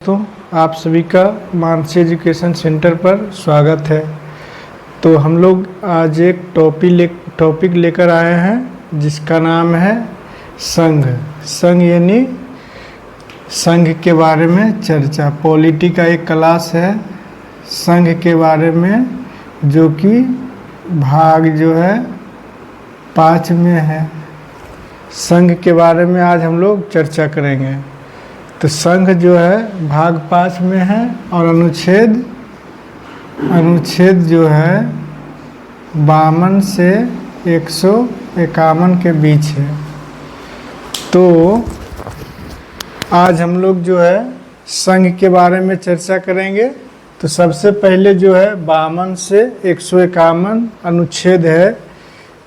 तो आप सभी का मानसी एजुकेशन सेंटर पर स्वागत है। तो हम लोग आज एक टॉपिक लेकर आए हैं जिसका नाम है संघ। संघ यानी संघ के बारे में चर्चा। पॉलिटी का एक क्लास है संघ के बारे में, जो कि भाग जो है 5 में है। संघ के बारे में आज हम लोग चर्चा करेंगे। तो संघ जो है भाग 5 में है और अनुच्छेद जो है 52 से 151 के बीच है। तो आज हम लोग जो है संघ के बारे में चर्चा करेंगे। तो सबसे पहले जो है 52 से 151 अनुच्छेद है,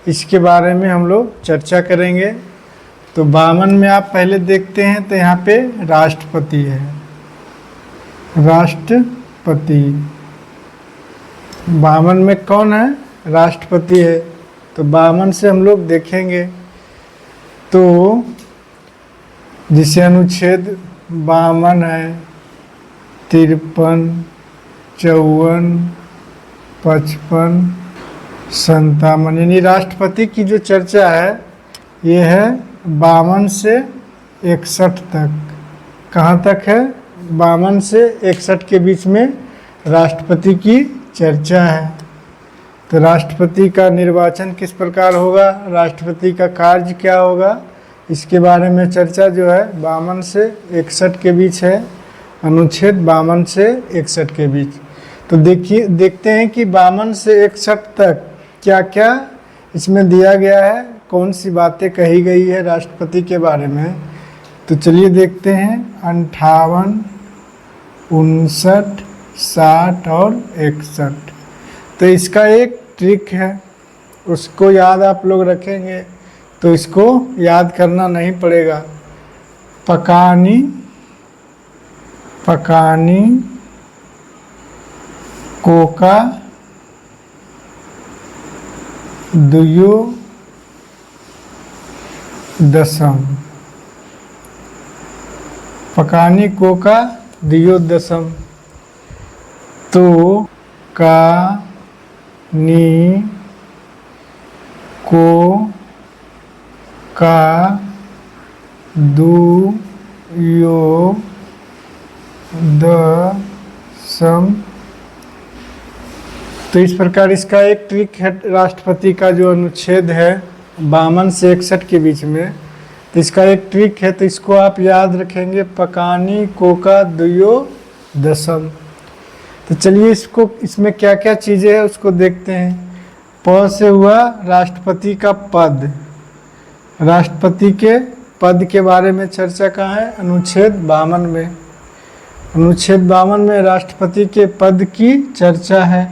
इसके बारे में हम लोग चर्चा करेंगे। तो 52 में आप पहले देखते हैं तो यहाँ पे राष्ट्रपति है। राष्ट्रपति 52 में कौन है? राष्ट्रपति है। तो 52 से हम लोग देखेंगे तो जिसे अनुच्छेद 52 है, 53, 54, 55, 57 यानी राष्ट्रपति की जो चर्चा है ये है 52 से 61 तक। कहाँ तक है? 52 से 61 के बीच में राष्ट्रपति की चर्चा है। तो राष्ट्रपति का निर्वाचन किस प्रकार होगा, राष्ट्रपति का कार्य क्या होगा, इसके बारे में चर्चा जो है 52 से 61 के बीच है। अनुच्छेद 52 से 61 के बीच। तो देखते हैं कि 52 से 61 तक क्या क्या इसमें दिया गया है, कौन सी बातें कही गई है राष्ट्रपति के बारे में। तो चलिए देखते हैं 58, 59, 60 और 61। तो इसका एक ट्रिक है, उसको याद आप लोग रखेंगे तो इसको याद करना नहीं पड़ेगा। पकानी कोका दुयो दशम। पकानी कोका दियो दशम। तो का नी को का दु यो दशम। तो इस प्रकार इसका एक ट्रिक है राष्ट्रपति का जो अनुच्छेद है 52 से 61 के बीच में। तो इसका एक ट्रिक है, तो इसको आप याद रखेंगे, पकानी कोका दुयो दशम। तो चलिए इसमें क्या क्या चीज़ें हैं उसको देखते हैं। प से हुआ राष्ट्रपति का पद। राष्ट्रपति के पद के बारे में चर्चा कहाँ है? अनुच्छेद 52 में। अनुच्छेद 52 में राष्ट्रपति के पद की चर्चा है।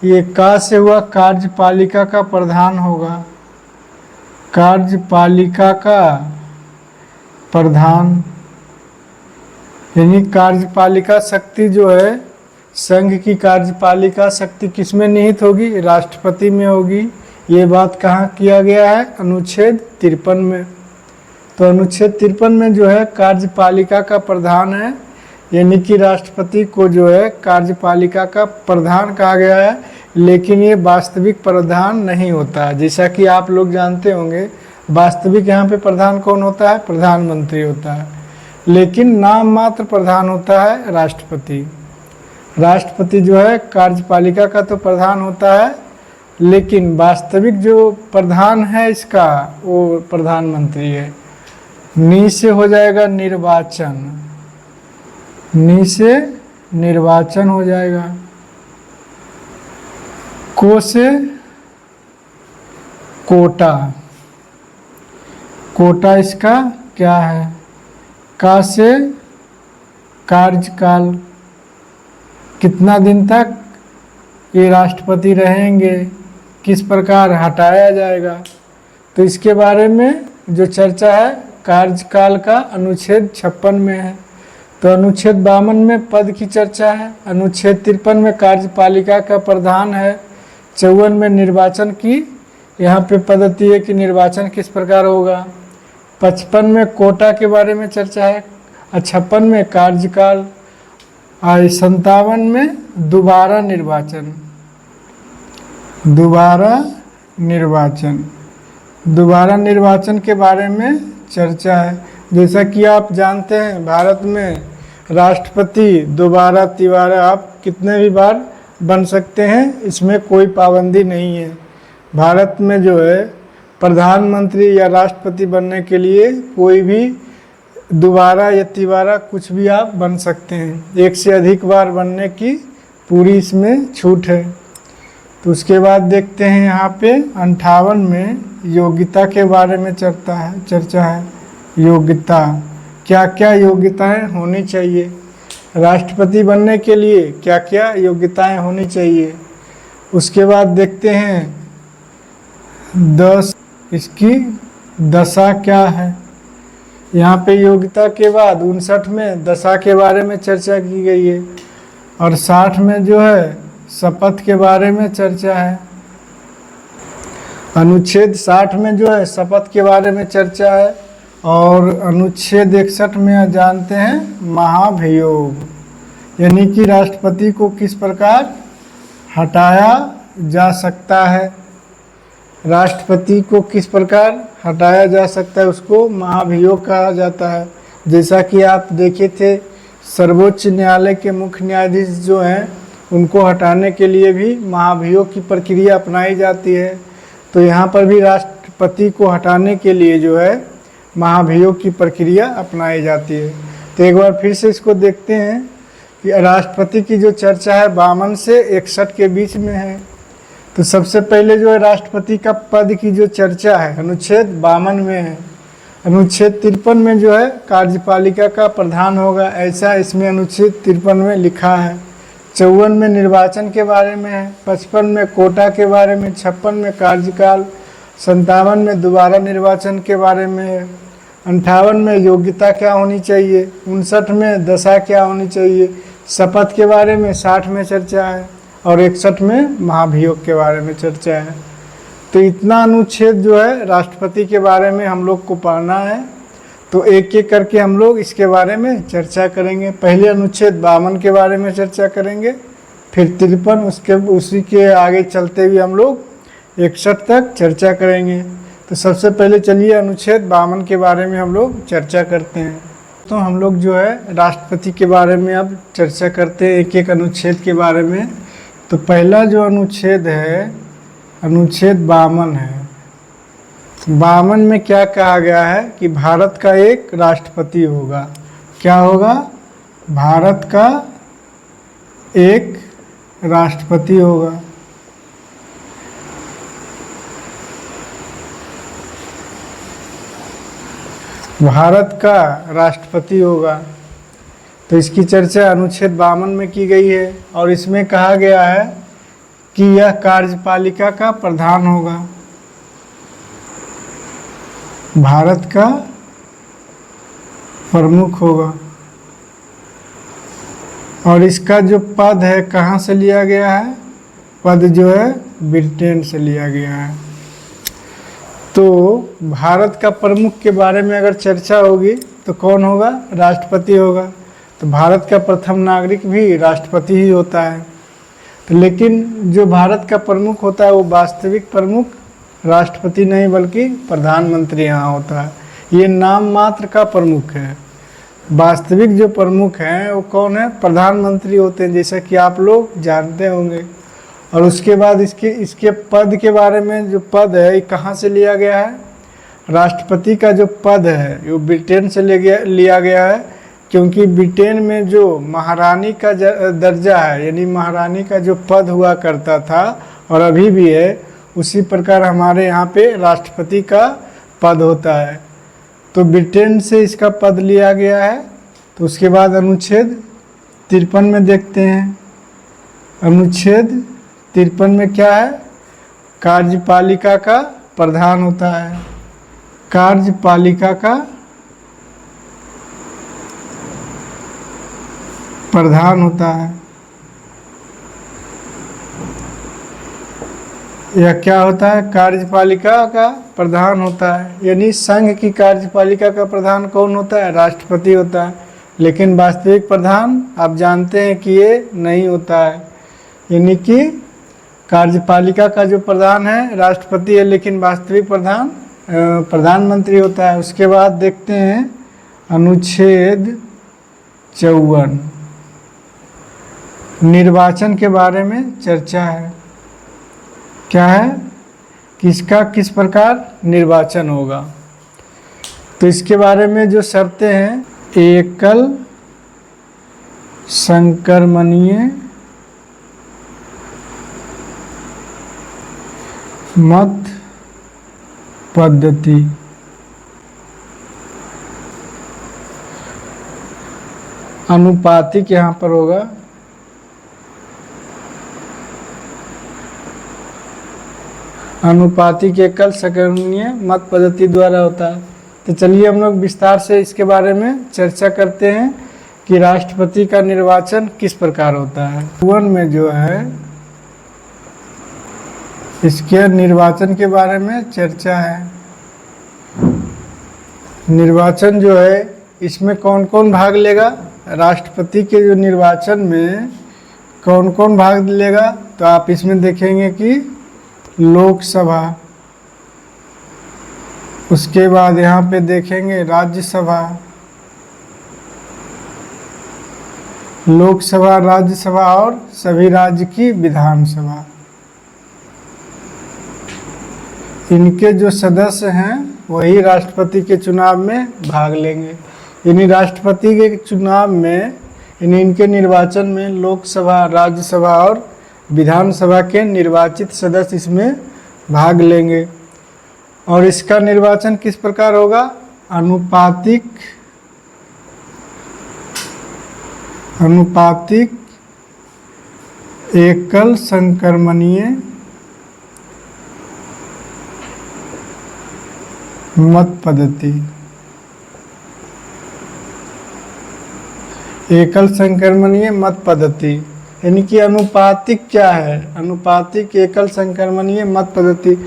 ये का से हुआ कार्यपालिका का प्रधान होगा। कार्यपालिका का प्रधान यानी कार्यपालिका शक्ति जो है, संघ की कार्यपालिका शक्ति किसमें निहित होगी? राष्ट्रपति में होगी। ये बात कहाँ किया गया है? अनुच्छेद 53 में। तो अनुच्छेद 53 में जो है कार्यपालिका का प्रधान है, यानी कि राष्ट्रपति को जो है कार्यपालिका का प्रधान कहा गया है। लेकिन ये वास्तविक प्रधान नहीं होता, जैसा कि आप लोग जानते होंगे। वास्तविक यहाँ पे प्रधान कौन होता है? प्रधानमंत्री होता है। लेकिन नाम मात्र प्रधान होता है राष्ट्रपति। राष्ट्रपति जो है कार्यपालिका का तो प्रधान होता है, लेकिन वास्तविक जो प्रधान है इसका वो प्रधानमंत्री है। नी से हो जाएगा निर्वाचन। नी से निर्वाचन हो जाएगा। को से कोटा। कोटा इसका क्या है? का से कार्यकाल, कितना दिन तक ये राष्ट्रपति रहेंगे, किस प्रकार हटाया जाएगा। तो इसके बारे में जो चर्चा है कार्यकाल का अनुच्छेद 56 में है। तो अनुच्छेद 52 में पद की चर्चा है। अनुच्छेद 53 में कार्यपालिका का प्रधान है। 54 में निर्वाचन की यहाँ पे पद्धति है कि निर्वाचन किस प्रकार होगा। 55 में कोटा के बारे में चर्चा है। 56 में कार्यकाल, 57 में दोबारा निर्वाचन। दोबारा निर्वाचन के बारे में चर्चा है। जैसा कि आप जानते हैं भारत में राष्ट्रपति दोबारा तिबारा आप कितने भी बार बन सकते हैं, इसमें कोई पाबंदी नहीं है। भारत में जो है प्रधानमंत्री या राष्ट्रपति बनने के लिए कोई भी दोबारा या तिबारा कुछ भी आप बन सकते हैं, एक से अधिक बार बनने की पूरी इसमें छूट है। तो उसके बाद देखते हैं यहाँ पे 58 में योग्यता के बारे में चर्चा है। योग्यता, क्या क्या योग्यताएं होनी चाहिए राष्ट्रपति बनने के लिए, क्या क्या योग्यताएं होनी चाहिए। उसके बाद देखते हैं 10 इसकी दशा क्या है। यहाँ पे योग्यता के बाद 59 में दशा के बारे में चर्चा की गई है और 60 में जो है शपथ के बारे में चर्चा है। अनुच्छेद 60 में जो है शपथ के बारे में चर्चा है और अनुच्छेद 61 में जानते हैं महाभियोग, यानी कि राष्ट्रपति को किस प्रकार हटाया जा सकता है। राष्ट्रपति को किस प्रकार हटाया जा सकता है, उसको महाभियोग कहा जाता है। जैसा कि आप देखे थे सर्वोच्च न्यायालय के मुख्य न्यायाधीश जो हैं उनको हटाने के लिए भी महाभियोग की प्रक्रिया अपनाई जाती है। तो यहाँ पर भी राष्ट्रपति को हटाने के लिए जो है महाभियोग की प्रक्रिया अपनाई जाती है। तो एक बार फिर से इसको देखते हैं कि राष्ट्रपति की जो चर्चा है 52 से 61 के बीच में है। तो सबसे पहले जो है राष्ट्रपति का पद की जो चर्चा है अनुच्छेद 52 में है। अनुच्छेद 53 में जो है कार्यपालिका का प्रधान होगा, ऐसा इसमें अनुच्छेद 53 में लिखा है। 54 में निर्वाचन के बारे में है, 55 में कोटा के बारे में, 56 में कार्यकाल, 57 में दोबारा निर्वाचन के बारे में है, 58 में योग्यता क्या होनी चाहिए, 59 में दशा क्या होनी चाहिए, शपथ के बारे में 60 में चर्चा है और 61 में महाभियोग के बारे में चर्चा है। तो इतना अनुच्छेद जो है राष्ट्रपति के बारे में हम लोग को पढ़ना है। तो एक एक करके हम लोग इसके बारे में चर्चा करेंगे। पहले अनुच्छेद 52 के बारे में चर्चा करेंगे, फिर 53, उसी के आगे चलते हुए हम लोग 61 तक चर्चा करेंगे। तो सबसे पहले चलिए अनुच्छेद 52 के बारे में हम लोग चर्चा करते हैं। तो हम लोग जो है राष्ट्रपति के बारे में अब चर्चा करते हैं एक एक अनुच्छेद के बारे में। तो पहला जो अनुच्छेद है अनुच्छेद 52 है। 52 में क्या कहा गया है कि भारत का एक राष्ट्रपति होगा। क्या होगा? भारत का एक राष्ट्रपति होगा। भारत का राष्ट्रपति होगा। तो इसकी चर्चा अनुच्छेद 52 में की गई है और इसमें कहा गया है कि यह कार्यपालिका का प्रधान होगा। भारत का प्रमुख होगा और इसका जो पद है कहाँ से लिया गया है? पद जो है ब्रिटेन से लिया गया है। तो भारत का प्रमुख के बारे में अगर चर्चा होगी तो कौन होगा? राष्ट्रपति होगा। तो भारत का प्रथम नागरिक भी राष्ट्रपति ही होता है। तो लेकिन जो भारत का प्रमुख होता है वो वास्तविक प्रमुख राष्ट्रपति नहीं बल्कि प्रधानमंत्री यहाँ होता है। ये नाम मात्र का प्रमुख है। वास्तविक जो प्रमुख हैं वो कौन है? प्रधानमंत्री होते हैं, जैसा कि आप लोग जानते होंगे। और उसके बाद इसके पद के बारे में, जो पद है ये कहाँ से लिया गया है? राष्ट्रपति का जो पद है वो ब्रिटेन से लिया गया है, क्योंकि ब्रिटेन में जो महारानी का दर्जा है, यानी महारानी का जो पद हुआ करता था और अभी भी है, उसी प्रकार हमारे यहाँ पे राष्ट्रपति का पद होता है। तो ब्रिटेन से इसका पद लिया गया है। तो उसके बाद अनुच्छेद 53 में देखते हैं। अनुच्छेद 53 में क्या है? कार्यपालिका का प्रधान होता है। कार्यपालिका का प्रधान होता है। यह क्या होता है? कार्यपालिका का प्रधान होता है। यानी संघ की कार्यपालिका का प्रधान कौन होता है? राष्ट्रपति होता है। लेकिन वास्तविक प्रधान आप जानते हैं कि ये नहीं होता है, यानी कि कार्यपालिका का जो प्रधान है राष्ट्रपति है, लेकिन वास्तविक प्रधान प्रधानमंत्री होता है। उसके बाद देखते हैं अनुच्छेद 54, निर्वाचन के बारे में चर्चा है। क्या है, किसका किस प्रकार निर्वाचन होगा। तो इसके बारे में जो शर्तें हैं, एकल संक्रमणीय मत पद्धति, अनुपातिक यहाँ पर होगा, अनुपातिक एकल संक्रमणीय मत पद्धति द्वारा होता है। तो चलिए हम लोग विस्तार से इसके बारे में चर्चा करते हैं कि राष्ट्रपति का निर्वाचन किस प्रकार होता है। 51 में जो है इसके निर्वाचन के बारे में चर्चा है। निर्वाचन जो है इसमें कौन कौन भाग लेगा, राष्ट्रपति के जो निर्वाचन में कौन कौन भाग लेगा, तो आप इसमें देखेंगे कि लोकसभा, उसके बाद यहाँ पे देखेंगे राज्यसभा, लोकसभा, राज्यसभा और सभी राज्य की विधानसभा। इनके जो सदस्य हैं वही राष्ट्रपति के चुनाव में भाग लेंगे। यानी राष्ट्रपति के चुनाव में इनके निर्वाचन में लोकसभा, राज्यसभा और विधानसभा के निर्वाचित सदस्य इसमें भाग लेंगे। और इसका निर्वाचन किस प्रकार होगा, अनुपातिक एकल संक्रमणीय मत पद्धति। एकल संक्रमणीय मत पद्धति यानी कि अनुपातिक क्या है, अनुपातिक एकल संक्रमणीय मत पद्धति।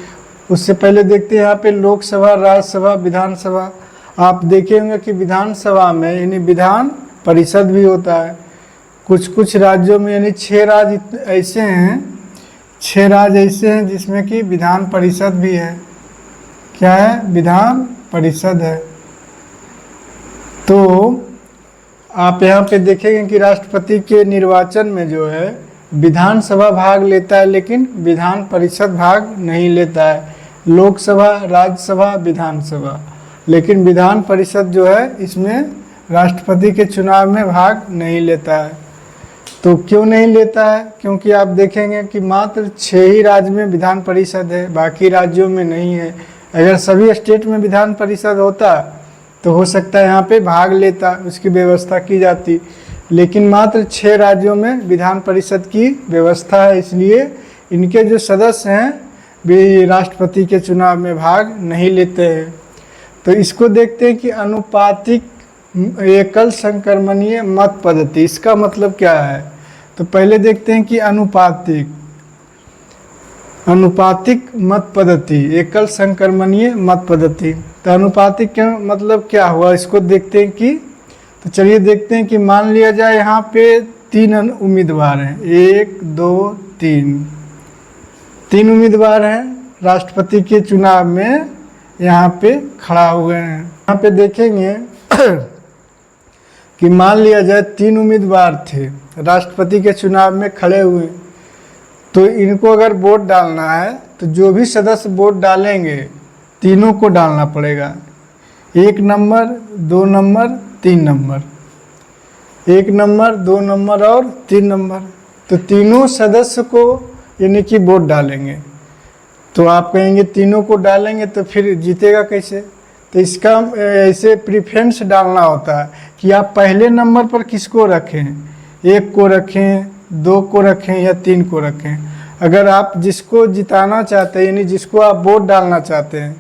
उससे पहले देखते हैं यहाँ पे लोकसभा, राज्यसभा, विधानसभा। आप देखेंगे कि विधानसभा में यानी विधान परिषद भी होता है। कुछ कुछ राज्यों में यानी 6 राज्य ऐसे हैं, 6 राज्य ऐसे हैं जिसमें कि विधान परिषद भी है। क्या है, विधान परिषद है। तो आप यहाँ पे देखेंगे कि राष्ट्रपति के निर्वाचन में जो है विधानसभा भाग लेता है, लेकिन विधान परिषद भाग नहीं लेता है। लोकसभा, राज्यसभा, विधानसभा, लेकिन विधान परिषद जो है इसमें राष्ट्रपति के चुनाव में भाग नहीं लेता है। तो क्यों नहीं लेता है, क्योंकि आप देखेंगे कि मात्र 6 ही राज्य में विधान परिषद है, बाकी राज्यों में नहीं है। अगर सभी स्टेट में विधान परिषद होता तो हो सकता है यहाँ पे भाग लेता, उसकी व्यवस्था की जाती, लेकिन मात्र 6 राज्यों में विधान परिषद की व्यवस्था है, इसलिए इनके जो सदस्य हैं वे राष्ट्रपति के चुनाव में भाग नहीं लेते हैं। तो इसको देखते हैं कि अनुपातिक एकल संक्रमणीय मत पद्धति, इसका मतलब क्या है। तो पहले देखते हैं कि अनुपातिक मत पद्धति, एकल संक्रमणीय मत पद्धति। तो अनुपातिक क्या मतलब क्या हुआ, इसको देखते हैं कि, तो चलिए देखते हैं कि मान लिया जाए यहाँ पे 3 उम्मीदवार हैं, 1 2 3 उम्मीदवार हैं राष्ट्रपति के चुनाव में यहाँ पे खड़ा हुए हैं। यहाँ पे देखेंगे कि मान लिया जाए 3 उम्मीदवार थे राष्ट्रपति के चुनाव में खड़े हुए, तो इनको अगर वोट डालना है तो जो भी सदस्य वोट डालेंगे तीनों को डालना पड़ेगा। 1 number, 2 number, 3 number, 1 number, 2 number और 3 नंबर। तो तीनों सदस्य को यानी कि वोट डालेंगे। तो आप कहेंगे तीनों को डालेंगे तो फिर जीतेगा कैसे। तो इसका ऐसे प्रीफरेंस डालना होता है कि आप पहले नंबर पर किसको रखें, 1 को रखें, 2 को रखें या 3 को रखें। अगर आप जिसको जिताना चाहते हैं यानी जिसको आप वोट डालना चाहते हैं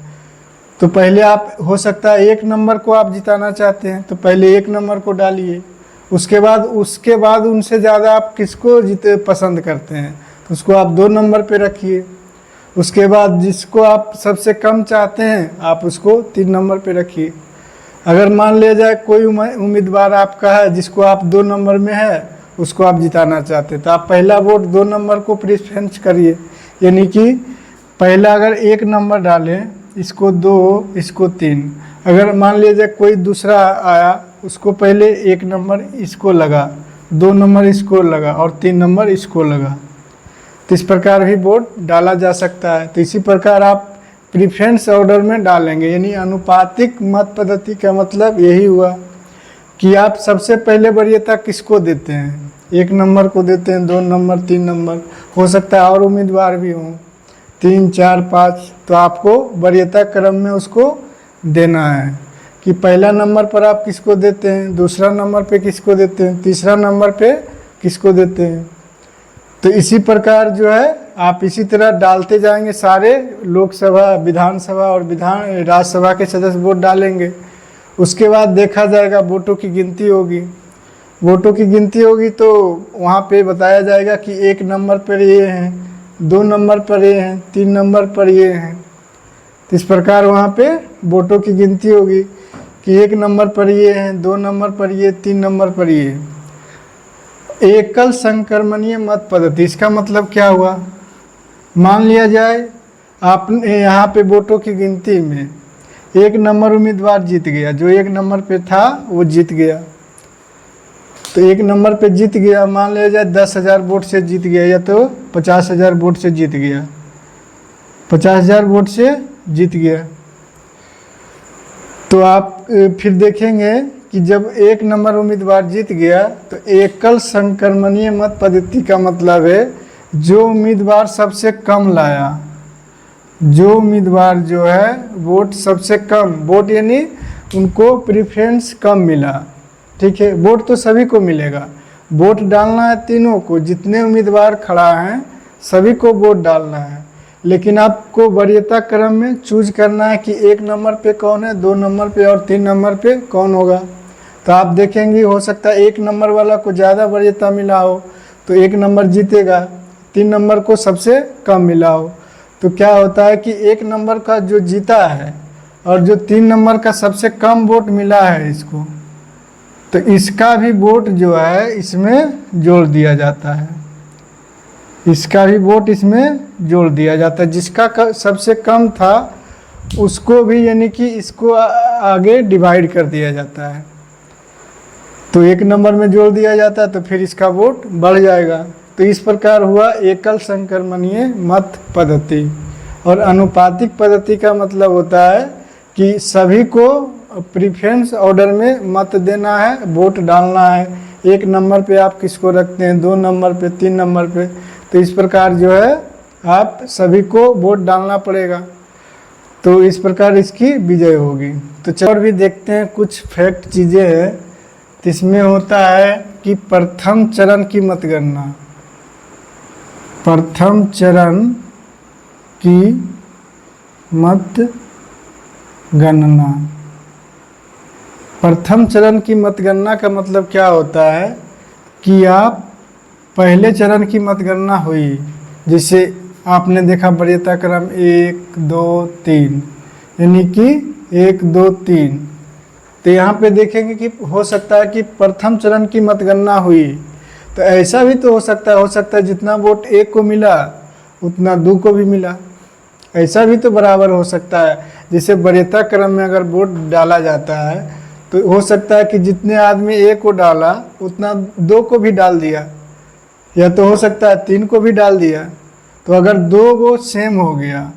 तो पहले आप, हो सकता है 1 नंबर को आप जिताना चाहते हैं तो पहले 1 नंबर को डालिए। उसके बाद उनसे ज़्यादा आप किसको पसंद करते हैं तो उसको आप 2 नंबर पे रखिए। उसके बाद जिसको आप सबसे कम चाहते हैं आप उसको 3 नंबर पे रखिए। अगर मान लिया जाए कोई उम्मीदवार आपका है जिसको आप 2 नंबर में है, उसको आप जिताना चाहते, तो आप पहला वोट 2 नंबर को प्रेफरेंस करिए। यानी कि पहला अगर 1 नंबर डालें, इसको 2, इसको 3। अगर मान लिया जाए कोई दूसरा आया, उसको पहले 1 नंबर इसको लगा, 2 नंबर इसको लगा और 3 नंबर इसको लगा। तो इस प्रकार भी वोट डाला जा सकता है। तो इसी प्रकार आप प्रीफरेंस ऑर्डर में डालेंगे, यानी अनुपातिक मत पद्धति का मतलब यही हुआ कि आप सबसे पहले वरीयता किसको देते हैं, 1 नंबर को देते हैं, 2 नंबर, 3 नंबर, हो सकता है और उम्मीदवार भी हों 3, 4, 5, तो आपको वरीयता क्रम में उसको देना है कि पहला नंबर पर आप किसको देते हैं, दूसरा नंबर पे किसको देते हैं, तीसरा नंबर पे किसको देते हैं। तो इसी प्रकार जो है आप इसी तरह डालते जाएंगे, सारे लोकसभा, विधानसभा और राज्यसभा के सदस्य वोट डालेंगे। उसके बाद देखा जाएगा, वोटों की गिनती होगी। वोटों की गिनती होगी तो वहाँ पे बताया जाएगा कि 1 नंबर पर ये हैं, 2 नंबर पर ये हैं, 3 नंबर पर ये हैं। तो इस प्रकार वहाँ पे वोटों की गिनती होगी कि 1 नंबर पर ये हैं, 2 नंबर पर ये, 3 नंबर पर ये। एकल संक्रमणीय मत पद्धति, इसका मतलब क्या हुआ, मान लिया जाए आपने यहाँ पे वोटों की गिनती में 1 नंबर उम्मीदवार जीत गया, जो 1 नंबर पे था वो जीत गया। तो 1 नंबर पे जीत गया, मान लिया जाए 10,000 वोट से जीत गया या तो 50,000 वोट से जीत गया, 50,000 वोट से जीत गया। तो आप फिर देखेंगे कि जब 1 नंबर उम्मीदवार जीत गया, तो एकल संक्रमणीय मत पद्धति का मतलब है जो उम्मीदवार सबसे कम लाया, जो उम्मीदवार जो है वोट सबसे कम, वोट यानी उनको प्रेफरेंस कम मिला, ठीक है। वोट तो सभी को मिलेगा, वोट डालना है तीनों को, जितने उम्मीदवार खड़ा हैं सभी को वोट डालना है, लेकिन आपको वरीयता क्रम में चूज करना है कि 1 नंबर पे कौन है, 2 नंबर पे और 3 नंबर पे कौन होगा। तो आप देखेंगे हो सकता है 1 नंबर वाला को ज़्यादा वरीयता मिला हो तो 1 नंबर जीतेगा, 3 नंबर को सबसे कम मिला हो। तो क्या होता है कि 1 नंबर का जो जीता है और जो 3 नंबर का सबसे कम वोट मिला है इसको, तो इसका भी वोट जो है इसमें जोड़ दिया जाता है, इसका भी वोट इसमें जोड़ दिया जाता है। जिसका सबसे कम था उसको भी, यानी कि इसको आगे डिवाइड कर दिया जाता है, तो 1 नंबर में जोड़ दिया जाता है, तो फिर इसका वोट बढ़ जाएगा। तो इस प्रकार हुआ एकल संक्रमणीय मत पद्धति। और अनुपातिक पद्धति का मतलब होता है कि सभी को प्रीफरेंस ऑर्डर में मत देना है, वोट डालना है। 1 नंबर पे आप किसको रखते हैं, 2 नंबर पे, 3 नंबर पे, तो इस प्रकार जो है आप सभी को वोट डालना पड़ेगा। तो इस प्रकार इसकी विजय होगी। तो चलो और भी देखते हैं कुछ फैक्ट चीज़ें हैं। तो इसमें होता है कि प्रथम चरण की मतगणना, प्रथम चरण की मतगणना, प्रथम चरण की मतगणना का मतलब क्या होता है कि आप पहले चरण की मतगणना हुई, जिसे आपने देखा वरीयता क्रम 1, 2, 3, यानी कि 1, 2, 3। तो यहाँ पे देखेंगे कि हो सकता है कि प्रथम चरण की मतगणना हुई, तो ऐसा भी तो हो सकता है जितना वोट 1 को मिला उतना 2 को भी मिला, ऐसा भी तो बराबर हो सकता है। जैसे वरीयता क्रम में अगर वोट डाला जाता है तो हो सकता है कि जितने आदमी 1 को डाला उतना 2 को भी डाल दिया, या तो हो सकता है 3 को भी डाल दिया। तो अगर 2 वोट सेम हो गया,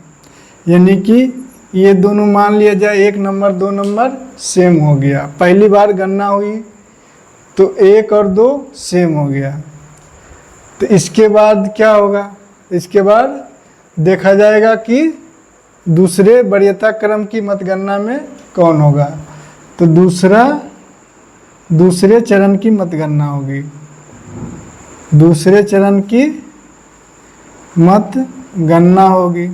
यानी कि ये दोनों मान लिया जाए 1 नंबर 2 नंबर सेम हो गया, पहली बार गणना हुई तो 1 और 2 सेम हो गया, तो इसके बाद क्या होगा, इसके बाद देखा जाएगा कि दूसरे वरीयता क्रम की मतगणना में कौन होगा। तो दूसरे चरण की मतगणना होगी, दूसरे चरण की मतगणना होगी।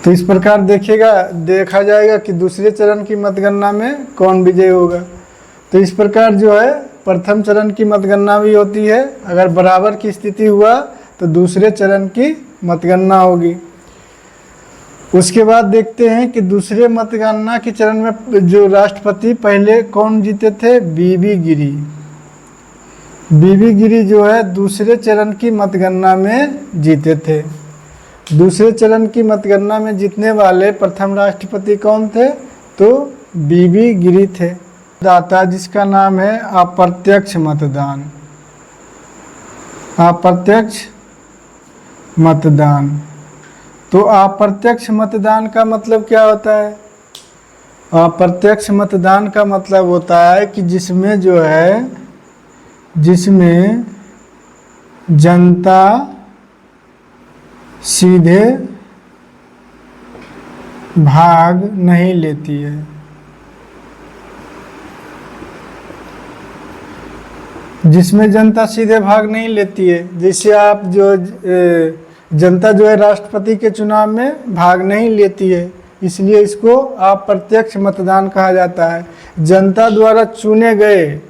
तो इस प्रकार देखा जाएगा कि दूसरे चरण की मतगणना में कौन विजय होगा। तो इस प्रकार जो है प्रथम चरण की मतगणना भी होती है, अगर बराबर की स्थिति हुआ तो दूसरे चरण की मतगणना होगी। उसके बाद देखते हैं कि दूसरे मतगणना के चरण में जो राष्ट्रपति पहले कौन जीते थे, बीबी गिरी। बीबी गिरी जो है दूसरे चरण की मतगणना में जीते थे। दूसरे चरण की मतगणना में जीतने वाले प्रथम राष्ट्रपति कौन थे, तो बीबी गिरी थे। दाता जिसका नाम है अप्रत्यक्ष मतदान। अप्रत्यक्ष मतदान। तो अप्रत्यक्ष मतदान का मतलब क्या होता है? अप्रत्यक्ष मतदान का मतलब होता है कि जिसमें जो है, जिसमें जनता सीधे भाग नहीं लेती है। जिसमें जनता सीधे भाग नहीं लेती है, जैसे आप जो जनता जो है राष्ट्रपति के चुनाव में भाग नहीं लेती है, इसलिए इसको अप्रत्यक्ष मतदान कहा जाता है। जनता द्वारा चुने गए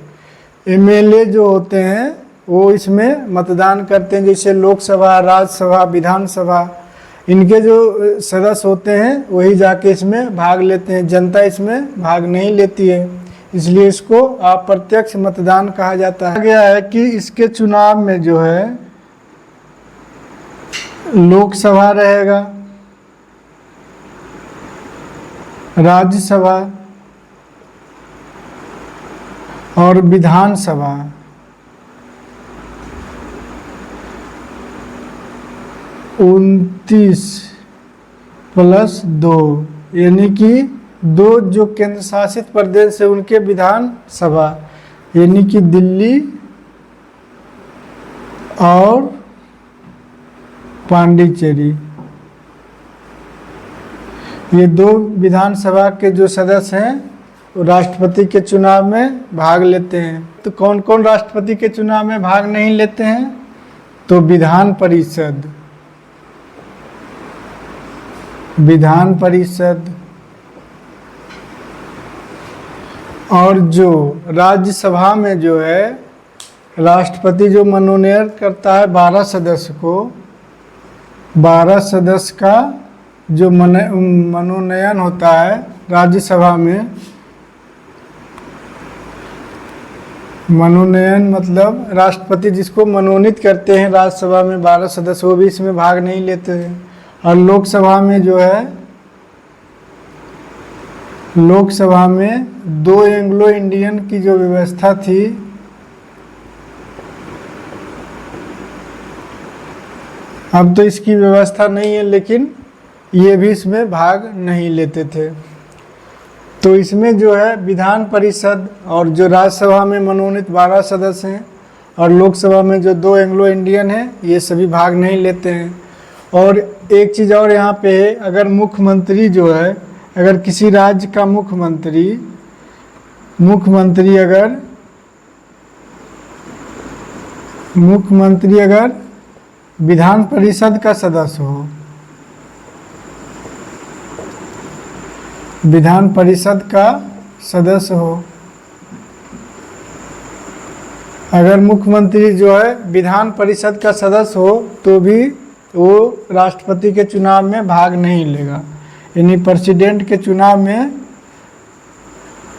एमएलए जो होते हैं वो इसमें मतदान करते हैं, जैसे लोकसभा, राज्यसभा, विधानसभा, इनके जो सदस्य होते हैं वही जाके इसमें भाग लेते हैं। जनता इसमें भाग नहीं लेती है, इसलिए इसको अप्रत्यक्ष मतदान कहा जाता है। गया है कि इसके चुनाव में जो है लोकसभा रहेगा, राज्यसभा और विधानसभा। 29 + 2 यानी कि 2 जो केंद्र शासित प्रदेश है उनके विधानसभा, यानी कि दिल्ली और पांडिचेरी, ये 2 विधानसभा के जो सदस्य हैं वो राष्ट्रपति के चुनाव में भाग लेते हैं। तो कौन कौन राष्ट्रपति के चुनाव में भाग नहीं लेते हैं, तो विधान परिषद, विधान परिषद और जो राज्यसभा में जो है राष्ट्रपति जो मनोनयन करता है 12 सदस्य को, 12 सदस्य का जो मनोनयन होता है राज्यसभा में, मनोनयन मतलब राष्ट्रपति जिसको मनोनीत करते हैं राज्यसभा में 12 सदस्य, वो भी इसमें भाग नहीं लेते हैं। और लोकसभा में जो है, लोकसभा में 2 एंग्लो इंडियन की जो व्यवस्था थी, अब तो इसकी व्यवस्था नहीं है, लेकिन ये भी इसमें भाग नहीं लेते थे। तो इसमें जो है विधान परिषद और जो राज्यसभा में मनोनीत 12 सदस्य हैं और लोकसभा में जो 2 एंग्लो इंडियन हैं, ये सभी भाग नहीं लेते हैं। और एक चीज़ और यहाँ पे है, अगर मुख्यमंत्री जो है, अगर किसी राज्य का मुख्यमंत्री अगर विधान परिषद का सदस्य हो, विधान परिषद का सदस्य हो, अगर मुख्यमंत्री जो है विधान परिषद का सदस्य हो तो भी वो राष्ट्रपति के चुनाव में भाग नहीं लेगा, यानी प्रेसिडेंट के चुनाव में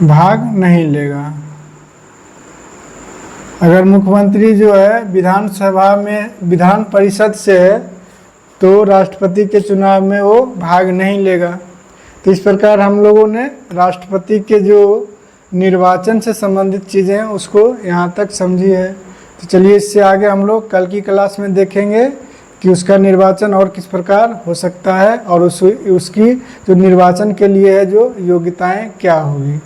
भाग नहीं लेगा। अगर मुख्यमंत्री जो है विधानसभा में विधान परिषद से है तो राष्ट्रपति के चुनाव में वो भाग नहीं लेगा। तो इस प्रकार हम लोगों ने राष्ट्रपति के जो निर्वाचन से संबंधित चीज़ें हैं उसको यहाँ तक समझी है। तो चलिए इससे आगे हम लोग कल की क्लास में देखेंगे कि उसका निर्वाचन और किस प्रकार हो सकता है और उसकी जो निर्वाचन के लिए है जो योग्यताएं क्या होगी।